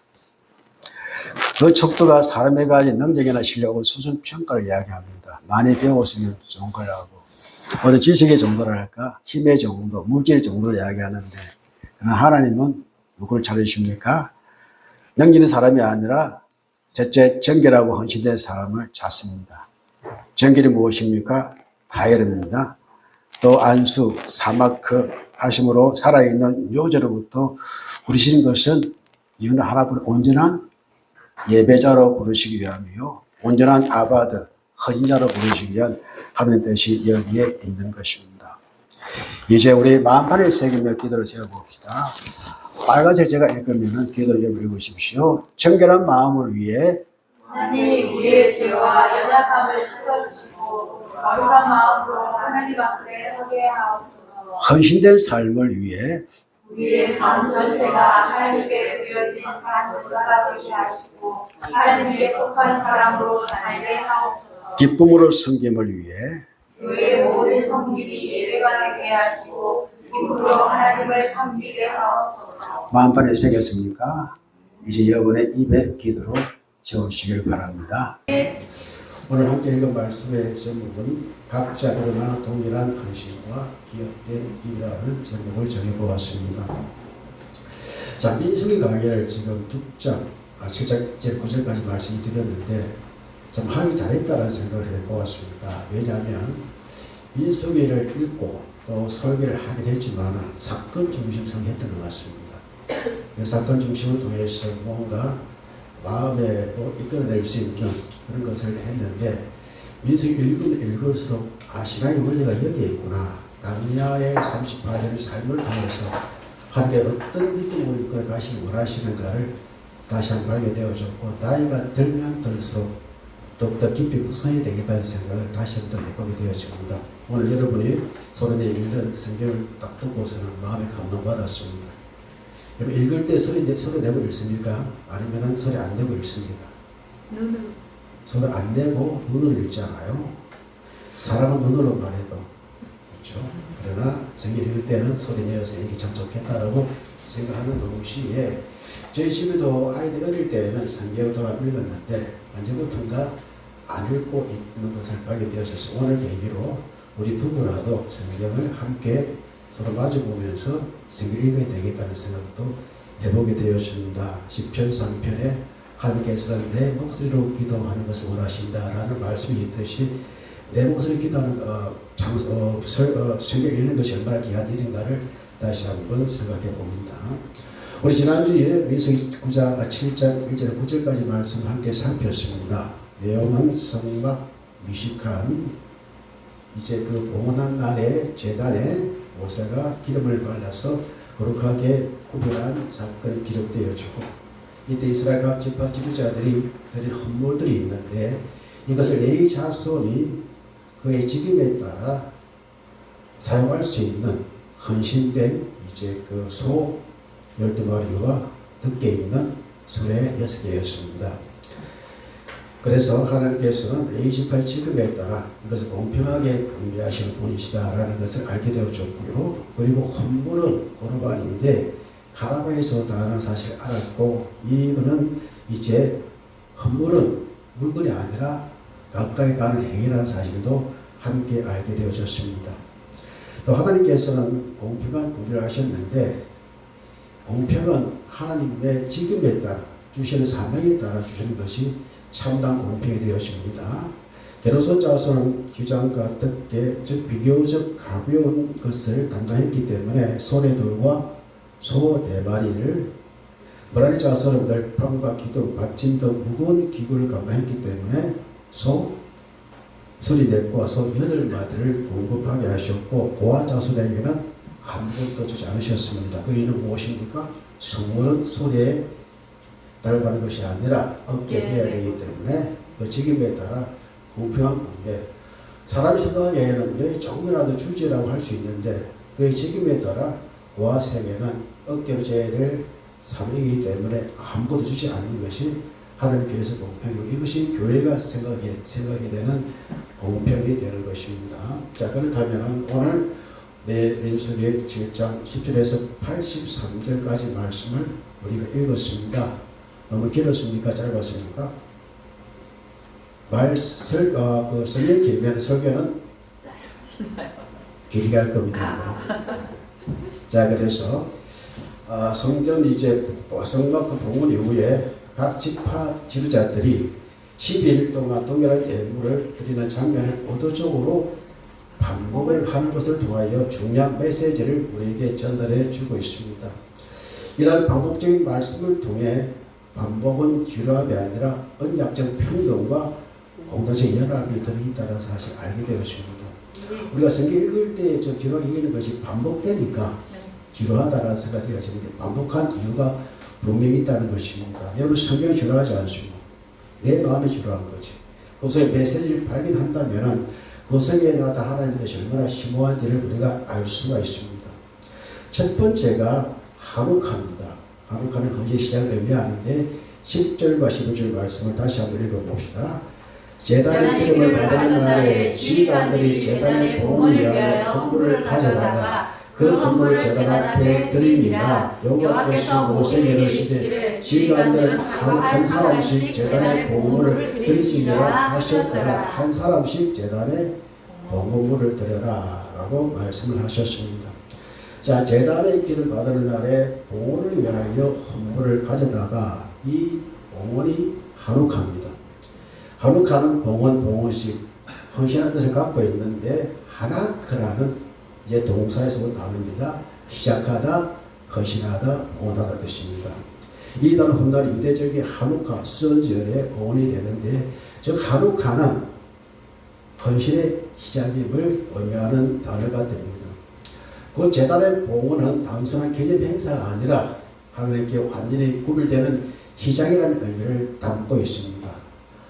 그 척도가 사람의 가진 능력이나 실력을 수준 평가를 이야기합니다. 많이 배웠으면 좋은 거라고. 어떤 지식의 정도를 할까? 힘의 정도, 물질의 정도를 이야기하는데, 그러나 하나님은 누구를 찾으십니까? 넘기는 사람이 아니라 첫째 정결하고 헌신된 사람을 찾습니다. 정결이 무엇입니까? 다혈입니다. 또 안수, 사마크 하심으로 살아있는 요제로부터 부르시는 것은 이유는 하나뿐 온전한 예배자로 부르시기 위함이요, 온전한 아바드, 헌신자로 부르시기 위한 하나님의 뜻이 여기에 있는 것입니다. 이제 우리 마음판에 새기며 기도를 세워봅시다. 빨간색 제가 읽으면 기도를 읽으십시오. 정결한 마음을 위해
하나님 우리의 죄와 연약함을 씻어주시고 거룩한 마음으로 하나님 앞에 서게 하옵소서.
헌신된 삶을 위해
우리의 삶 전체가 하나님께 드려진 산제사가 되게 하시고 하나님께 속한 사람으로 살게 하옵소서.
기쁨으로 섬김을 위해
교회의 모든 성김이 예배가 되게 하시고 기쁨으로 하나님을 섬기게 하옵소서.
마음판에 새겼습니까? 이제 여러분의 입에 기도로 채우시길 바랍니다. 오늘 함께 읽은 말씀의 제목은 각자 그러나 동일한 헌신과 기억된 일이라는 제목을 정해보았습니다. 자, 민수기 강의를 지금 6장, 7장, 이제 9절까지 말씀드렸는데 참 하기 잘했다는 생각을 해보았습니다. 왜냐하면 민수기를 읽고 또 설교를 하긴 했지만 사건 중심성이 했던 것 같습니다. 사건 중심을 통해서 뭔가 마음에 이끌어낼 수 있는 그런 것을 했는데, 민수기 읽으면 읽을수록 신앙의 원리가 여기에 있구나. 강야의 38년의 삶을 통해서 하나님의 어떤 믿음으로 이끌어 가시기 원하시는가를 다시 한번 발견되어졌고, 나이가 들면 들수록 더욱더 깊이 묵상해야 되겠다는 생각을 다시 한번 해보게 되어집니다. 오늘 여러분이 소련에 읽는 성경을 딱 듣고서는 마음에 감동받았습니다. 여러분 읽을 때 소리 내고 읽습니까? 아니면 소리 안 내고 읽습니까? 소리 안 내고 눈으로 읽잖아요. 사람은 눈으로 말해도 그렇죠. 그러나 성경 읽을 때는 소리 내어서 읽기 참 좋겠다라고 생각하는 동시에 저희 집에도 아이들 어릴 때는 성경을 돌아 읽었는데 언제부턴가 안 읽고 있는 것을 발견되어져서 오늘 계기로 우리 부부라도 성경을 함께 서로 마주보면서 성경을 읽어야 되겠다는 생각도 해보게 되었습니다. 시편 3편에 하나님께서는 내 목소리로 기도하는 것을 원하신다라는 말씀이 있듯이 내 목소리 기도하는 성경 읽는 것이 얼마나 귀한 일인가를 다시 한번 생각해 봅니다. 우리 지난주에 민수기 9장 7장 1절 9절까지 말씀을 함께 살폈습니다. 내용은 성막 미식한 이제 그 봉헌한 날에 제단에 모세가 기름을 발라서 거룩하게 구별한 사건이 기록되어지고 이때 이스라엘 각 지파 지도자들이 드린 헌물들이 있는데 이것을 레위 자손이 그의 직임에 따라 사용할 수 있는 헌신된 이제 그 소 12마리와 덮개 있는 수레 6개였습니다. 그래서 하나님께서는 레위 지파의 직임에 따라 이것을 공평하게 분배하시는 분이시다라는 것을 알게 되어졌고요. 그리고 헌물은 고르반인데 가라바에서 나가는 사실을 알았고 이거는 이제 헌물은 물건이 아니라 가까이 가는 행위라는 사실도 함께 알게 되어졌습니다. 또 하나님께서는 공평한 분배를 하셨는데 공평은 하나님의 직임에 따라 주시는 사명에 따라 주시는 것이 참담 공평이 되어집니다. 게르손 자손은 기장과 덮개 즉 비교적 가벼운 것을 담당했기 때문에 소래돌과 소 4마리를 머라리 자손은 널판과 기둥, 받침 등 무거운 기구를 감당했기 때문에 소 34과 소 8마리를 공급하게 하셨고 고아 자손에게는 아무것도 주지 않으셨습니다. 그 이유는 무엇입니까? 성물은 소리에 달가는 것이 아니라 어깨에 해야 되기 때문에 그 직임에 따라 공평한 분배. 사람이 생각하기에는 왜 조금이라도 주지라고 할 수 있는데 그 직임에 따라 고아생에는 어깨로 져야 될 사명이기 때문에 아무것도 주지 않는 것이 하나님께서 공평이고 이것이 교회가 생각하게 되는 공평이 되는 것입니다. 자, 그렇다면 오늘 민수기 7장 10절에서 83절까지 말씀을 우리가 읽었습니다. 너무 길었습니까? 짧았습니까? 그 성경 길면 설교는 길게 할 겁니다. 자, 그래서 성전 이제 성막 그 봉헌 이후에 각 지파 지도자들이 12일 동안 동일한 예물을 드리는 장면을 의도적으로 반복을 하는 것을 통하여 중요한 메시지를 우리에게 전달해 주고 있습니다. 이러한 반복적인 말씀을 통해 반복은 지루함이 아니라 언약적 평등과 공동체 연합이 들어있다는 사실을 알게 되었습니다. 우리가 성경 읽을 때 좀 지루하게 여기는 것이 반복되니까 지루하다는 생각이 되어지는데 반복한 이유가 분명히 있다는 것입니다. 여러분 성경이 지루하지 않습니다. 내 마음이 지루한 거지. 그 속에 메시지를 발견한다면 그 속에 나타난 하나님의 것이 얼마나 심오한지를 우리가 알 수가 있습니다. 첫 번째가 한옥합니다. 한옥하는 헌신 시작을 의미하는데 10절과 11절 말씀을 다시 한번 읽어봅시다. 제단의 기름을 받는 날에 지휘관들이 제단의 봉헌을 위하여 헌물을 가져다가 그 헌물을 제단 앞에 드리니라. 여호와께서 모세에게 이르시되 지휘관들은 한 사람씩 제단의 봉헌물을 드리시기라 하셨더라. 한 사람씩 제단의 봉헌물을 드려라 라고 말씀을 하셨습니다. 자, 제단의 길을 받는 날에 봉헌을 위하여 헌물을 가져다가 이 봉헌이 한옥합니다. 한옥하는 봉헌식 헌신한 뜻을 갖고 있는데 하나크라는 이제 동사에서 온 단어입니다. 시작하다, 헌신하다, 봉헌하다 뜻입니다. 이 단어 훗날 유대적인 한우카 수언절의 어원이 되는데 즉 한우카는 헌신의 시작임을 의미하는 단어가 됩니다. 그 제단의 봉헌은 단순한 개념 행사가 아니라 하나님께 완전히 구별되는 시작이라는 의미를 담고 있습니다.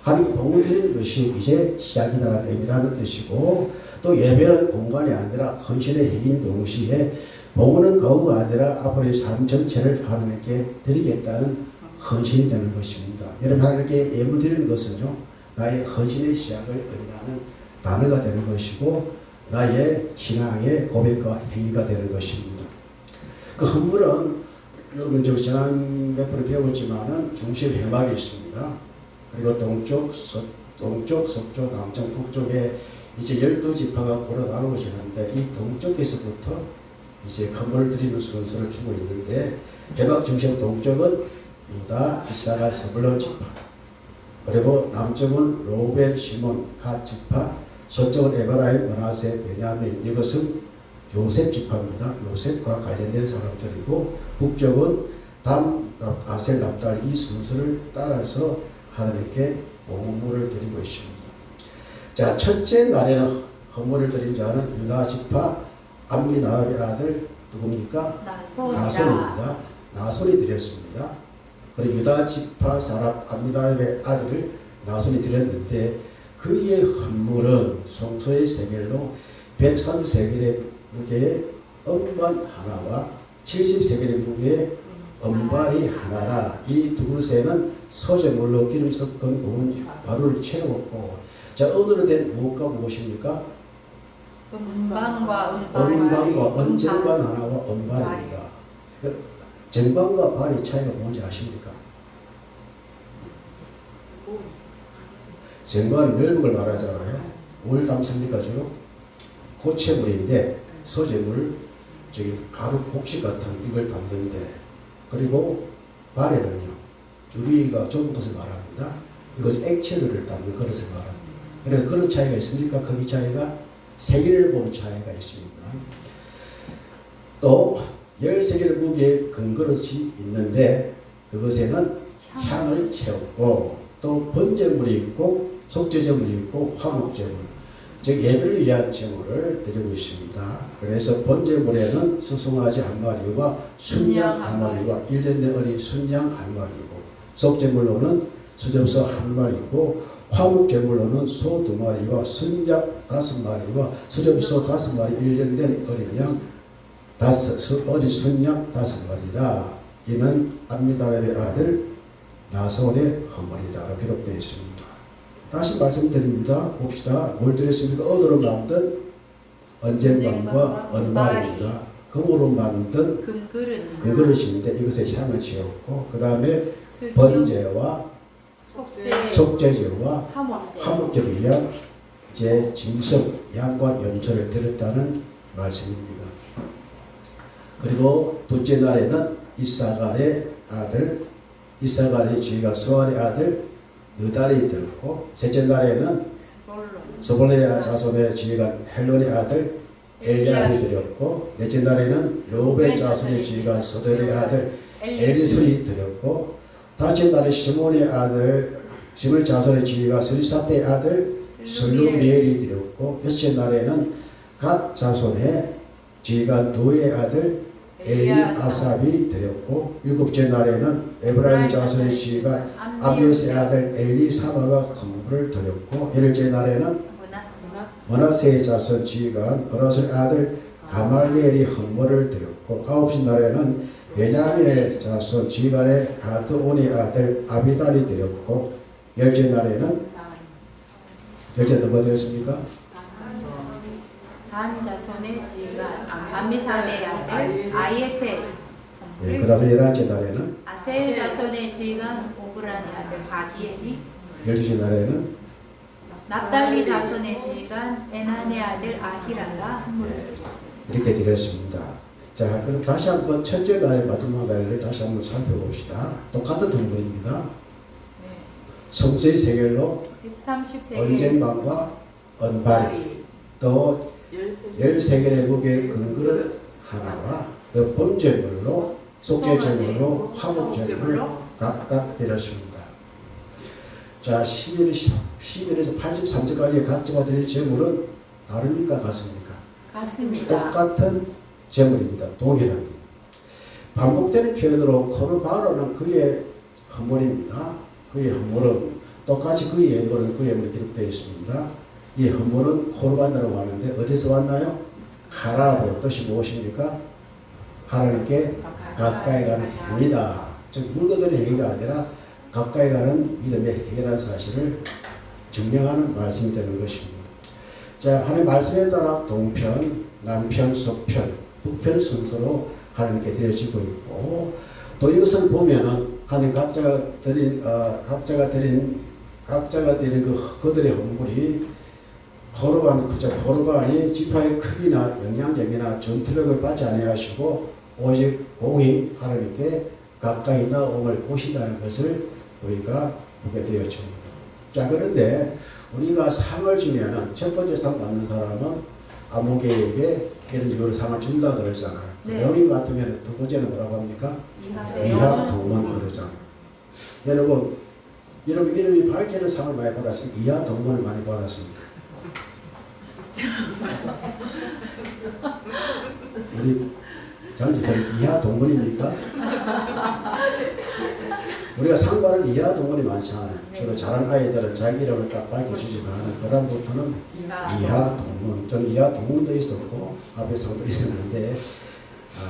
하나님께 봉헌 드리는 것이 이제 시작이다라는 의미라는 뜻이고 또 예배는 공간이 아니라 헌신의 행인 동시에 봉헌은 거부가 아니라 앞으로의 삶 전체를 하나님께 드리겠다는 헌신이 되는 것입니다. 여러분 하나님께 예물 드리는 것은요 나의 헌신의 시작을 의미하는 단어가 되는 것이고 나의 신앙의 고백과 행위가 되는 것입니다. 그 헌물은 여러분 저 지난 몇 번에 배웠지만은 중심 회막이 있습니다. 그리고 동쪽, 서쪽, 남쪽, 북쪽에 이제 12지파가 고려 나누어지는데 이 동쪽에서부터 이제 헌물을 드리는 순서를 주고 있는데 해막 중심 동쪽은 유다, 이사갈, 스불론 지파, 그리고 남쪽은 로벤, 시몬, 갓 지파, 서쪽은 에브라임, 므나세, 베냐민. 이것은 요셉 지파입니다. 요셉과 관련된 사람들이고, 북쪽은 담, 아셀, 납달 이 순서를 따라서 하나님께 봉헌물을 드리고 있습니다. 자, 첫째 날에는 헌물을 드린 자는 유다 지파 암미나답의 아들 누굽니까? 나손입니다. 나손이 드렸습니다. 그리고 유다 지파 사람 암미나답의 아들을 나손이 드렸는데, 그의 헌물은 송소의 세겔로 130세겔의 무게의 음반 하나와 70세겔의 무게의 은발이 하나라. 이 두 그릇에는 소재물로 기름 섞은 고운 가루를 채웠고, 자, 은으로 된 무엇과 무엇입니까?
은방과
은쟁반 하나와 은발입니다. 쟁반과 발의 차이가 뭔지 아십니까? 쟁반은 넓은 걸 말하잖아요. 뭘 담습니까 주로? 고체물인데 소재물, 가루 곡식 같은 이걸 담는데, 그리고 발에는요 주리가 좁은 것을 말합니다. 이것은 액체를 담는 그릇을 말합니다. 그래서 그릇 차이가 있습니까? 크기 차이가 세기를 본 차이가 있습니다. 또 13개의 무게의 금그릇이 있는데 그것에는 향을 채웠고, 또 번제물이 있고 속죄제물이 있고 화목제물, 즉 예배를 위한 제물을 드리고 있습니다. 그래서 번제물에는 수송아지 한 마리와 순양 한 마리와 1년 된 어린 순양 한 마리고, 속죄물로는 수점소 한 마리고, 화목제물로는 소 2마리와 순양 5마리와 수점소 5마리, 1년 된 어린 양 어린 순양 5마리라. 이는 암미나답의 아들 나손의 헌물이다 기록되어 있습니다. 다시 말씀드립니다. 봅시다. 뭘 드렸습니까? 은으로 만든 은쟁반과 은발입니다. 금으로 만든 금그릇인데 이것에 향을 지었고, 그 다음에 번제와 속죄제와 화목제를 위한 제 짐승 양과 염소를 드렸다는 말씀입니다. 그리고 둘째 날에는 이사갈의 아들, 이사갈의 지휘관 수알의 아들 느달이 들었고, 셋째 날에는 스볼레아 자손의 지휘관 헬론의 아들 엘리압이 드렸고, 넷째 날에는 르우벤 자손의 지휘관 스돌의 아들 엘리술이 드렸고, 다섯째 날에 시몬의 아들 시몬 자손의 지휘관 스리사테의 아들 슬루미엘이 드렸고, 여섯째 날에는 갓 자손의 지휘관 도의 아들 엘리아삽이 드렸고, 일곱째 날에는 에브라임 자손의 지휘관 아비우스의 아들 엘리사마가 헌물을 드렸고, 열째 날에는 므나세의 자손 지휘관 버라스의 아들 가말리엘이 헌물을 드렸고, 아홉째 날에는 베냐민의 자손 지휘관의 가드온의 아들 아비달이 드렸고, 열째 날에는 누가 드렸습니까?
단 자손의 지휘관 암미살의 아들 아예셀.
예, 그 다음에 11째 날에는
아셀 자손의 지휘관 오브란의 아들 바기엘이.
12째 날에는
납달리 자손의 지휘관 에난의 아들 아히라가 헌물을 드렸습니다.
이렇게 드렸습니다. 자, 그럼 다시 한번 첫째 날의 마지막 날을 다시 한번 살펴봅시다. 똑같은 동물입니다. 성수의 세겔로
130세겔
은쟁반과 은발이, 또 13개의 무게의 금그릇 하나와 그 번제물로 속죄제물로 화목제물로 각각 드렸습니다. 자, 11에서 83절까지 각자가 드릴 제물은 다릅니까? 같습니까?
같습니다.
똑같은 제물입니다. 동일합니다. 반복되는 표현으로 코르바노는 그의 헌물입니다. 그의 헌물은 똑같이 그의 예물은 그의 예물이 기록되어 있습니다. 이 헌물은 코르반이라고 하는데 어디서 왔나요? 카라보, 뜻이 무엇입니까? 하나님께 가까이 가는 행위다. 즉 물건들의 행위가 아니라 가까이 가는 믿음의 행위라는 사실을 증명하는 말씀이 되는 것입니다. 자, 하나님의 말씀에 따라 동편, 남편, 서편, 북편 순서로 하나님께 드려지고 있고, 또 이것을 보면은 하나님 각자가 드린 그들의 헌물이 코르반이 지파의 크기나 영향력이나 전투력을 받지 아니하시고 오직 공이 하나님께 가까이 나옴을 보신다는 것을 우리가 보게 되었습니다. 자, 그런데 우리가 상을 주면은 첫 번째 상 받는 사람은 아무개에게 이런 이유로 상을 준다 그러잖아요.
네.
내용이 같으면 두 번째는 뭐라고 합니까? 이하 동문 그러잖아요. 여러분 이름이 밝게는 상을 많이 받았습니다. 이하 동문을 많이 받았습니다. 우리 장지사님 이하 동문입니까? 우리가 상 받은 이하 동문이 많잖아요. 주로 잘하는 아이들은 자기 이름을 딱 밝혀주지만 그 다음부터는 이하 동문, 저는 이하 동문도 있었고 앞에 상도 있었는데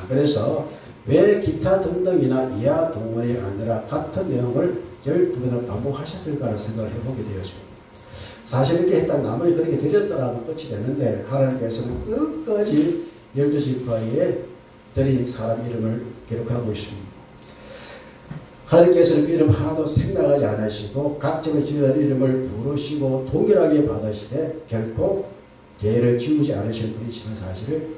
그래서 왜 기타 등등이나 이하 동문이 아니라 같은 내용을 12번을 반복하셨을까라는 생각을 해보게 되었습니다. 사실 이렇게 했다면 나머지 그렇게 드렸더라도 끝이 되는데 하나님께서는 끝까지 12지파에 드린 사람 이름을 기록하고 있습니다. 하나님께서는 그 이름 하나도 생각하지 않으시고 각점의 주요한 이름을 부르시고 동일하게 받으시되 결코 계를 지우지 않으신 분이시는 사실을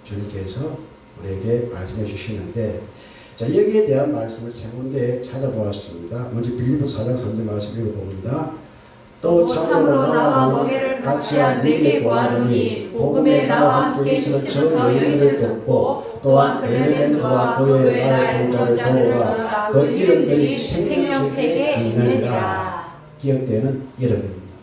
주님께서 우리에게 말씀해 주시는데, 자, 여기에 대한 말씀을 세 군데 찾아보았습니다. 먼저 빌립보 4장 3절 말씀 읽어봅니다. 또 참으로 나와 먹이를 같이 한 네게 구하노니 복음에 나와 함께 있어서 저 너희들을 돕고 또한 글레멘도와 그의 나의 동자를 도와 그 이름들이 생명책에 있느니라. 기억되는 이름입니다.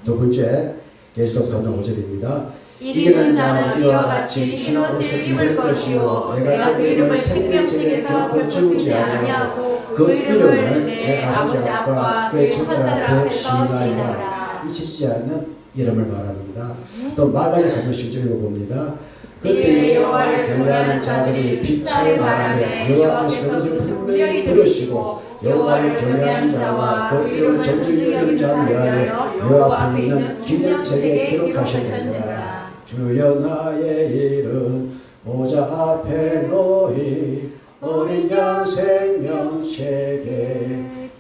두 번째 계시록 3장 5절입니다. 이기는 자는 이와 같이 흰 옷을 입을 것이요 내가 그 이름을 생명책에서 결코 지우지 아니하고 그 이름을 내 아버지 앞과 그의 천사들 앞에 시인하리라. 잊히지 않는 이름을 말합니다. 또 마가의 3장 10절 읽어봅니다. 그때 여호와를 경외하는 자들이 빛의 말하며 여호와께서 그것을 분명히 들으시고 여호와를 경외하는 자와 그 이름을 존중히 여기는 자를 위하여 여호와 앞에 있는 기념책에 기록하셨느니라. 주여 나의 이름 보좌 앞에 놓인 어린 양 생명책에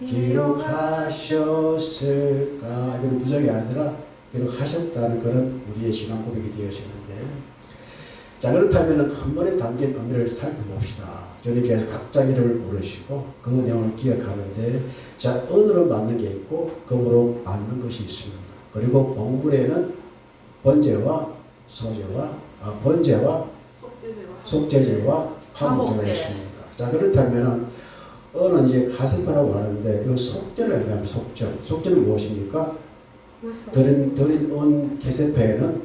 기록하셨을까. 이건 부정이 아니라 기록하셨다는 그런 우리의 신앙 고백이 되어지는데, 자, 그렇다면 한 번에 담긴 의미를 살펴봅시다. 주님께서 각자 이름을 부르시고 그 내용을 기억하는데, 자, 언어로 맞는 게 있고 금으로 맞는 것이 있습니다. 그리고 본문에는 번제와 속죄제와 화목제가 있습니다. 자, 그렇다면 언어는 이제 가슴파라고 하는데 이 속죄를 의미하면 속죄는 무엇입니까? 드린 온 게세패에는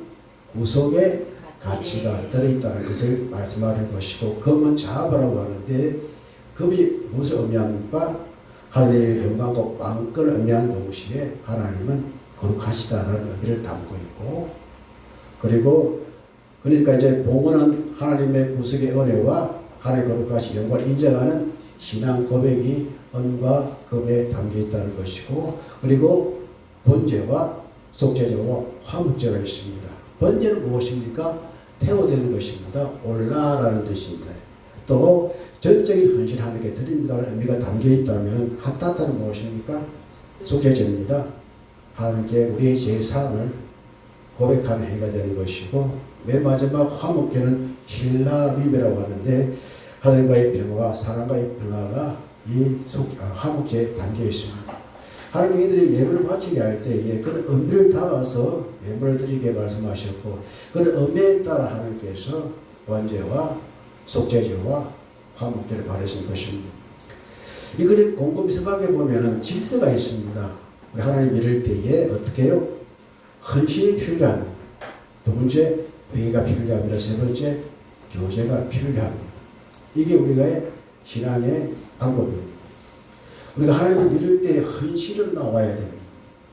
구속의 가치가 들어있다는 것을 말씀하는 것이고, 금은 자아라고 하는데 금이 무엇을 의미합니까? 하나님의 영광과 왕권을 의미하는 동시에 하나님은 거룩하시다라는 의미를 담고 있고, 그리고 그러니까 이제 봉헌은 하나님의 구속의 은혜와 하나님의 거룩하신 영광을 인정하는 신앙 고백이 은과 금에 담겨 있다는 것이고, 그리고 번제와 속죄제와 화목제가 있습니다. 번제는 무엇입니까? 태워되는 것입니다. 올라라는 뜻입니다. 또 전적인 헌신을 하나님께 드립니다라는 의미가 담겨 있다면 핫타타는 무엇입니까? 속죄제입니다. 하나님께 우리의 제사함을 고백하는 행위가 되는 것이고, 맨 마지막 화목제는 힐라비베라고 하는데 하늘과의 평화와 사람과의 평화가 이 화목제에 담겨 있습니다. 하나님 이들이 예물을 바치게 할 때에 그런 의미를 담아서 예물을 드리게 말씀하셨고, 그런 의미에 따라 하나님께서 번제와 속죄제와 화목제를 바르신 것입니다. 이 글을 곰곰이 생각해 보면 질서가 있습니다. 우리 하나님 믿을 때에 어떻게 해요? 헌신이 필요합니다. 두 번째 회개가 필요합니다. 세 번째 교제가 필요합니다. 이게 우리의 신앙의 방법입니다. 우리가 하나님을 믿을 때 헌신을 나와야 됩니다.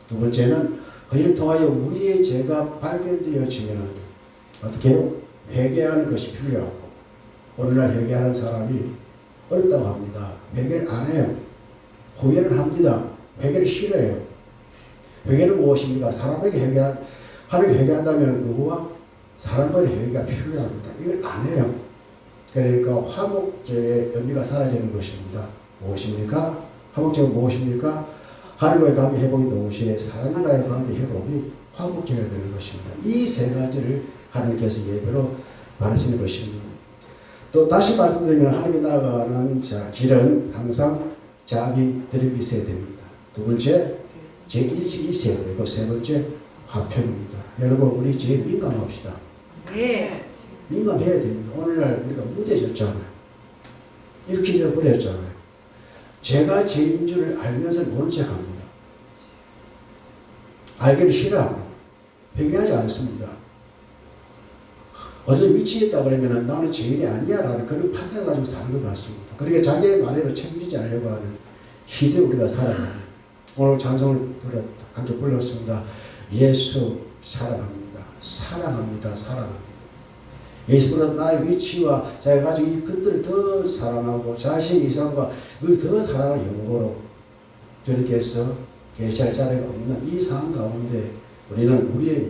두 번째는 헌신을 통하여 우리의 죄가 발견되어지면 어떻게 해요? 회개하는 것이 필요하고, 오늘날 회개하는 사람이 어렵다고 합니다. 회개를 안 해요. 후회를 합니다. 회개를 싫어해요. 회개는 무엇입니까? 하나님께 회개한다면 누구와? 사람과의 회개가 필요합니다. 이걸 안 해요. 그러니까 화목제의 의미가 사라지는 것입니다. 무엇입니까? 화목제가 무엇입니까? 하나님과의 관계 회복인 동시에 사람과의 관계 회복이 화목제가 되는 것입니다. 이 세 가지를 하나님께서 예배로 바르시는 것입니다. 또 다시 말씀드리면 하나님이 나아가는 길은 항상 자기 드림이 있어야 됩니다. 두 번째, 제인식이 있어야 되고, 세 번째, 화평입니다. 여러분, 우리 제일 민감합시다.
네.
민감해야 됩니다. 오늘날 우리가 무뎌졌잖아요. 이렇게 잃어버렸잖아요. 제가 죄인 줄을 알면서 모른 척 합니다. 알기를 싫어합니다. 회개하지 않습니다. 어떤 위치에 있다 그러면 나는 죄인이 아니야 라는 그런 판단을 가지고 사는 것 같습니다. 그러니까 자기의 말대로 책임지지 않으려고 하는 시대에 우리가 살아갑니다. 오늘 찬송을 함께 불렀습니다. 예수 사랑합니다. 사랑합니다. 사랑합니다. 예수는 나의 위치와 자기가 가지고 이 것들을 더 사랑하고 자신의 이상과 그걸 더 사랑하는 연고로 주님께서 계시할 자리가 없는 이 상황 가운데 우리는 우리의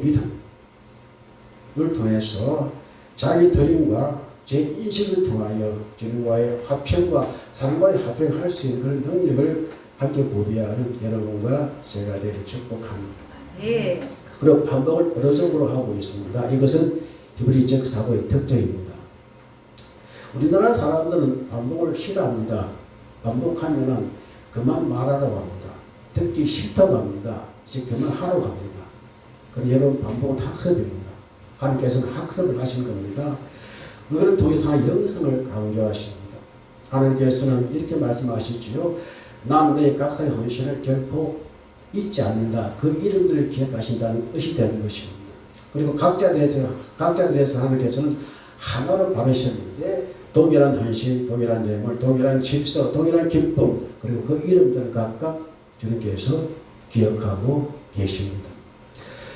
믿음을 통해서 자기 드림과 제 인식을 통하여 주님과의 화평과 사람과의 화평을 할 수 있는 그런 능력을 함께 구비하는 여러분과 제가 되기를 축복합니다.
네.
그리고 반복을 의도적으로 하고 있습니다. 이것은 히브리적 사고의 특징입니다. 우리나라 사람들은 반복을 싫어합니다. 반복하면은 그만 말하라고 합니다. 듣기 싫다고 합니다. 이제 그만하라고 합니다. 그럼 여러분 반복은 학습입니다. 하나님께서는 학습을 하신 겁니다. 그걸 통해서 영성을 강조하십니다. 하나님께서는 이렇게 말씀하시지요. 난 내 각사의 헌신을 결코 잊지 않는다. 그 이름들을 기억하신다는 뜻이 되는 것입니다. 그리고 각자들에서 하나님께서는 하나로 바르셨는데 동일한 헌신, 동일한 예물, 동일한 질서, 동일한 기쁨 그리고 그 이름들을 각각 주님께서 기억하고 계십니다.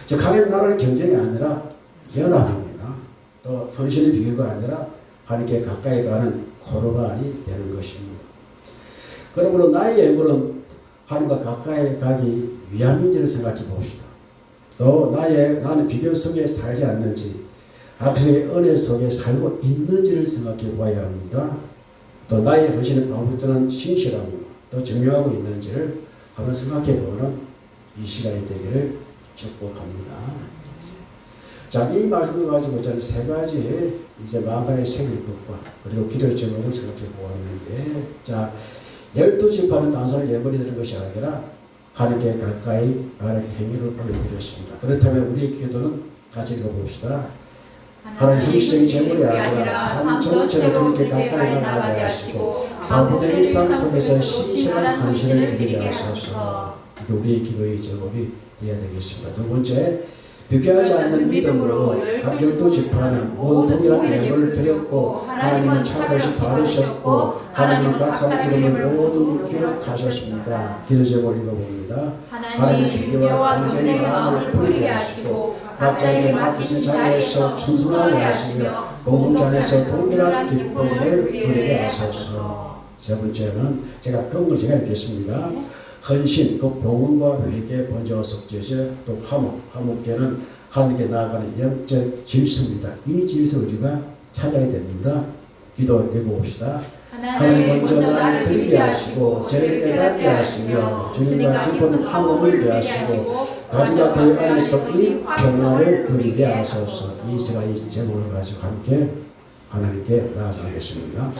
즉 하나님 나라의 경쟁이 아니라 연합입니다. 또 헌신의 비교가 아니라 하나님께 가까이 가는 코르반이 되는 것입니다. 그러므로 나의 예물은 하나님과 가까이 가기 위함인지를 생각해 봅시다. 또 나는 비교 속에 살지 않는지 악수의 은혜 속에 살고 있는지를 생각해 봐야 합니다. 또 나의 헌신의 방법들은 신실하고 또 증명하고 있는지를 한번 생각해 보는 이 시간이 되기를 축복합니다. 자, 이 말씀을 가지고 저는 세 가지 이제 만반의 생길 것과 그리고 기도의 제목을 생각해 보았는데, 자, 12지파는 단순히 예물이 되는 것이 아니라 하나님께 가까이 가는 행위를 보여드렸습니다. 그렇다면 우리의 기도는 같이 읽어봅시다. 하나님 형식적인 제물이 아니라 삶 전체로 주님께 가까이 나가게 하시고 반복된 일상 속에서 신실한 헌신을 드리게 하소서. 이게 우리의 기도의 제목이 되어야 되겠습니다. 두 번째, 비교하지 않는 믿음으로 각 12지파는 모두 동일한 예물을 드렸고 하나님은 차례시 받으셨고 하나님은 각 사람 이름을 모두 기록하셨습니다. 기도 제목을 읽어봅니다. 하나님 비교와 경쟁의 마음을 버리게 하시고 각자에게 맡기신 자리에서 충성하게 하시며 공동체 안에서 동일한 기쁨을 누리게 하소서. 세 번째는 제가 읽겠습니다. 헌신, 그 봉헌과 회개, 번제와 속죄제, 또 화목제는 하나님께 나아가는 영적 질서입니다. 이 질서 우리가 찾아야 됩니다. 기도 읽어봅시다. 하나님 먼저 나를 들게 하시고 죄를 깨닫게 하시며 주님과 깊은 화목을 이루게 하시고 가정과 교회 안에서 이 평화를 누리게 하소서. 이 제가 이 제목을 가지고 함께 하나님께 나아가겠습니다.